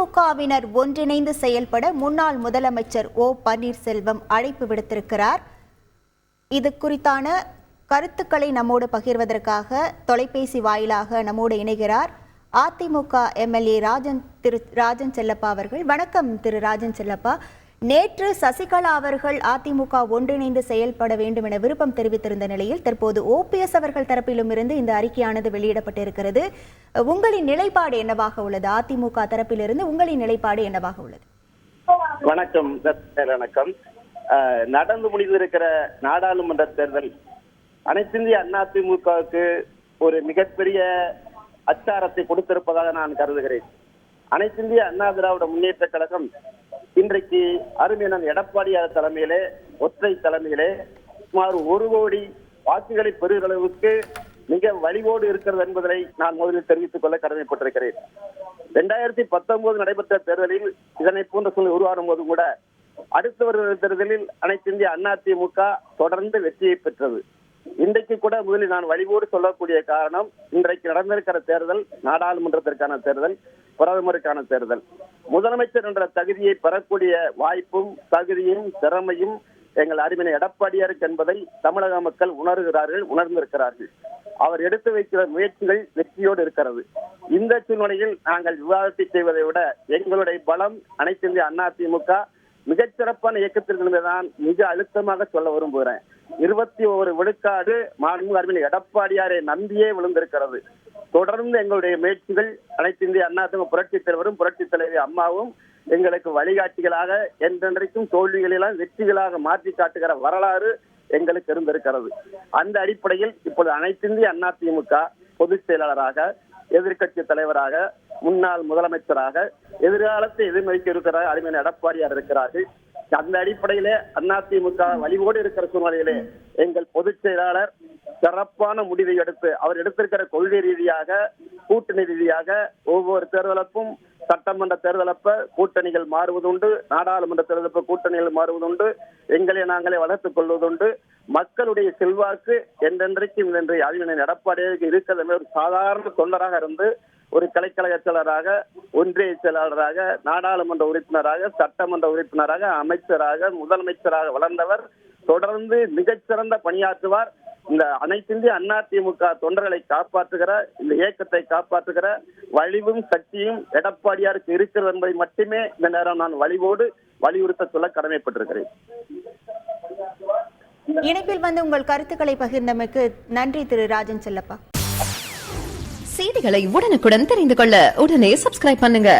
அதிமுகவினர் ஒன்றிணைந்து செயல்பட முன்னாள் முதலமைச்சர் ஓ பன்னீர்செல்வம் அழைப்பு விடுத்திருக்கிறார். இது குறித்தான கருத்துக்களை நம்மோடு பகிர்வதற்காக தொலைபேசி வாயிலாக நம்மோடு இணைகிறார் அதிமுக எம்எல்ஏ திரு ராஜன் செல்லப்பா அவர்கள். வணக்கம் திரு ராஜன் செல்லப்பா. நேற்று சசிகலா அவர்கள் அதிமுக ஒன்றிணைந்து செயல்பட வேண்டும் என விருப்பம் தெரிவித்திருந்த நிலையில் தற்போது ஓபிஎஸ் அவர்கள் தரப்பிலும் இருந்து இந்த அறிக்கையானது வெளியிடப்பட்டிருக்கிறது. உங்களின் நிலைப்பாடு என்னவாக உள்ளது? அதிமுக தரப்பிலிருந்து உங்களின் நிலைப்பாடு என்னவாக உள்ளது? வணக்கம். நடந்து முடிந்திருக்கிற நாடாளுமன்ற தேர்தல் அனைத்திந்திய அதிமுகவுக்கு ஒரு மிகப்பெரிய அச்சாரத்தை கொடுத்திருப்பதாக நான் கருதுகிறேன். அனைத்திந்திய அண்ணா திராவிட முன்னேற்ற கழகம் இன்றைக்கு அருமையான எடப்பாடியார் தலைமையிலே, ஒற்றை தலைமையிலே சுமார் 1 கோடி வாக்குகளை பெறுகிற அளவுக்கு மிக வலிவோடு இருக்கிறது என்பதை நான் முதலில் தெரிவித்துக் கொள்ள கடமைப்பட்டிருக்கிறேன். 2019 நடைபெற்ற தேர்தலில் இதனை போன்ற சூழ்நிலை உருவாகும் போது கூட அடுத்த வருகிற தேர்தலில் அனைத்திந்திய அதிமுக தொடர்ந்து வெற்றியை பெற்றது. இன்றைக்கு கூட முதலில் நான் வலிவோடு சொல்லக்கூடிய காரணம், இன்றைக்கு நடந்திருக்கிற தேர்தல் நாடாளுமன்றத்திற்கான தேர்தல், பிரதமருக்கான தேர்தல். முதலமைச்சர் என்ற தகுதியை பெறக்கூடிய வாய்ப்பும் தகுதியும் திறமையும் எங்கள் அருமையான எடப்பாடியாருக்கு என்பதை தமிழக மக்கள் உணர்ந்திருக்கிறார்கள். அவர் எடுத்து வைக்கிற முயற்சிகள் வெற்றியோடு இருக்கிறது. இந்த சூழ்நிலையில் நாங்கள் விவாதத்தை செய்வதை விட எங்களுடைய பலம் அனைத்திந்திய அதிமுக மிகச்சிறப்பான இயக்கத்திற்கு தான் மிக அழுத்தமாக சொல்ல விரும்புகிறேன். 21 விழுக்காடு மாண்புமிகு அருமையான எடப்பாடியாரை நம்பியே விழுந்திருக்கிறது. தொடர்ந்து எங்களுடைய முயற்சிகள் அனைத்திந்திய அண்ணா புரட்சித் தலைவரும் புரட்சித் தலைவி அம்மாவும் எங்களுக்கு வழிகாட்டிகளாக என்றென்றைக்கும் தோல்விகளெல்லாம் வெற்றிகளாக மாற்றி காட்டுகிற வரலாறு எங்களுக்கு இருந்திருக்கிறது. அந்த அடிப்படையில் இப்போது அனைத்திந்திய அதிமுக பொதுச் செயலாளராக, எதிர்கட்சி தலைவராக, முன்னாள் முதலமைச்சராக எதிர்காலத்தை எதிர்நோக்கி இருக்கிற அருமையான எடப்பாடியார் இருக்கிறார்கள். அந்த அடிப்படையிலே அதிமுக வலிவோடு இருக்கிற சூழ்நிலையிலே எங்கள் பொதுச் செயலாளர் சிறப்பான முடிவை எடுத்து அவர் எடுத்திருக்கிற கொள்கை ரீதியாக, கூட்டணி ரீதியாக ஒவ்வொரு தேர்தலப்பும் சட்டமன்ற தேர்தலப்ப கூட்டணிகள் மாறுவதுண்டு, நாடாளுமன்ற தேர்தலப்ப கூட்டணிகள் மாறுவதுண்டு, எங்களை நாங்களே வளர்த்துக் கொள்வதுண்டு. மக்களுடைய செல்வாக்கு என்றென்றைக்கும் அறிவியல் எடப்பாடியாருக்கு இருக்கிறது. ஒரு சாதாரண தொண்டராக இருந்து ஒரு கலைக்கழக செயலராக, ஒன்றிய செயலாளராக, நாடாளுமன்ற உறுப்பினராக, சட்டமன்ற உறுப்பினராக, அமைச்சராக, முதலமைச்சராக வளர்ந்தவர். தொடர்ந்து மிகச்சிறந்த பணியாற்றுவார். இந்த அனைத்திந்திய அதிமுக தொண்டர்களை காப்பாற்றுகிற, இந்த இயக்கத்தை காப்பாற்றுகிற வலிவும் சக்தியும் எடப்பாடியாருக்கு இருக்கிறது என்பதை மட்டுமே இந்த நேரம் நான் வலியுறுத்த சொல்ல கடமைப்பட்டிருக்கிறேன். இணைப்பில் வந்து உங்கள் கருத்துக்களை பகிர்ந்தமைக்கு நன்றி திரு ராஜன் செல்லப்பா. செய்திகளை உடனுக்குடன் தெரிந்து கொள்ள உடனே சப்ஸ்கிரைப் பண்ணுங்க.